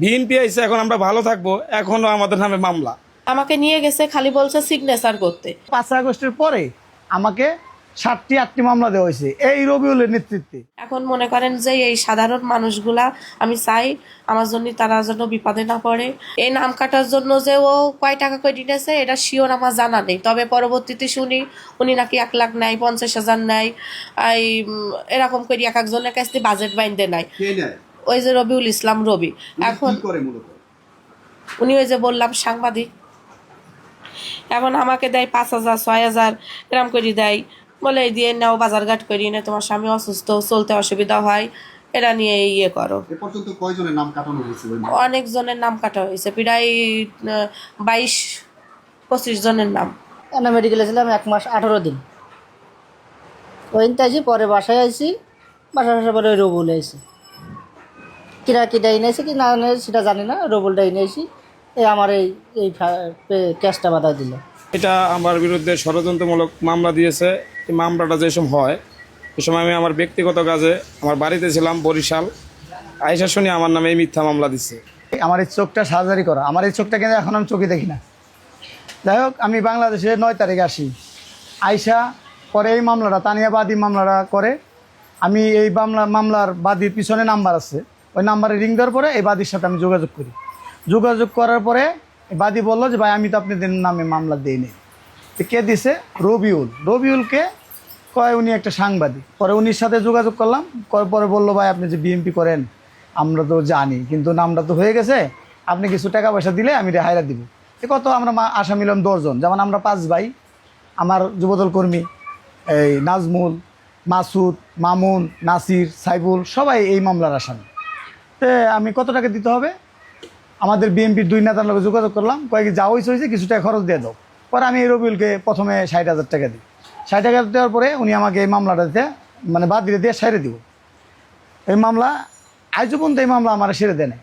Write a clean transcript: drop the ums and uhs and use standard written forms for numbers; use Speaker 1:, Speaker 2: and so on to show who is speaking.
Speaker 1: BNP আইছে, এখন আমরা ভালো থাকবো, এখনো আমাদের নামে মামলা।
Speaker 2: আমাকে নিয়ে গেছে, খালি বলছে সিগনেচার করতে।
Speaker 3: 5 আগস্টের পরে আমাকে 7টি মামলা দেওয়া হয়েছে এই রবিউলের নেতৃত্বে।
Speaker 2: এখন মনে করেন যে এই সাধারণ মানুষগুলা, আমি চাই আমার জন্য তারা যেন বিপদে না পড়ে। এই নাম কাটার জন্য যে ও কয় টাকা করে দিতেছে এটা শিওর আমার জানা নেই, তবে পরবর্তীতে শুনি উনি নাকি 1 লাখ নেয়, 50,000 নেয়, এরকম করে এক একজনের কাছ থেকে বাজেট বাইন্দে নেয়। ওই যে রবিউল ইসলাম রবি, এখন উনি ওই যে বললাম সাংবাদিক, এখন আমাকে দেয় 5,000 6,000 এরকম করে দেয়, বলে এই দিয়ে নাও বাজারঘাট করি না, তোমার স্বামী অসুস্থ, চলতে অসুবিধা হয়, এটা নিয়ে ইয়ে করো।
Speaker 4: এ পর্যন্ত কয়জনের নাম কাটানো হয়েছে?
Speaker 2: অনেক জনের নাম কাটা হয়েছে, প্রায় 22-25 জনের নাম।
Speaker 5: এনা মেডিকেলে ছিলাম 1 মাস 18 দিন। ওইনতে আইসি, পরে বাসায় আইসি, বাসায় আসার পরে রবুল আইসি। কিরা কিটা এনেছি কি না এনেছি সেটা জানি না, রবুলটা এনেছি। আমার এই কেসটা বাধা দিল।
Speaker 1: এটা আমার বিরুদ্ধে ষড়যন্ত্রমূলক মামলা দিয়েছে। এই মামলাটা যেসব হয়, সে সময় আমি আমার ব্যক্তিগত কাজে আমার বাড়িতে ছিলাম বরিশাল, আইসা শুনি আমার নামে এই মিথ্যা মামলা দিচ্ছে।
Speaker 3: আমার এই চোখটা সার্জারি করা, আমার এই চোখটা কিন্তু এখন আমি চোখে দেখি না। যাই হোক, আমি বাংলাদেশে 9 তারিখে আসি, আইসা পরে এই মামলাটা তানিয়া বাদী মামলাটা করে। আমি এই মামলার বাদীর পিছনে নাম্বার আছে, ওই নাম্বারে রিং দেওয়ার পরে এই বাদীর সাথে আমি যোগাযোগ করি। যোগাযোগ করার পরে বাদী বললো যে ভাই আমি তো আপনাদের নামে মামলা দিইনি। কে দিছে? রবিউলকে কয় উনি একটা সাংবাদিক। পরে উনির সাথে যোগাযোগ করলাম, পরে বললো ভাই আপনি যে বিএমপি করেন আমরা তো জানি, কিন্তু নামটা তো হয়ে গেছে, আপনি কিছু টাকা পয়সা দিলে আমি হায়রা দিব। কত আমরা আসামি মিলাম 10 জন, যেমন আমরা 5 ভাই, আমার যুবদল কর্মী এই নাজমুল, মাসুদ, মামুন, নাসির, সাইবুল সবাই এই মামলার আসামি। তো আমি কত টাকা দিতে হবে? আমাদের বিএনপির 2 নেতার লোক যোগাযোগ করলাম, কয়েক যা হয়েছে কিছু টাকা খরচ দিয়ে দাও। পরে আমি এই রবিউলকে প্রথমে 60,000 টাকা দিই। 60,000 দেওয়ার পরে উনি আমাকে এই মামলাটা দিতে বাদ দিয়ে সাইরে দিব। এই মামলা আজও পর্যন্ত এই মামলা আমার সেরে দেয় না।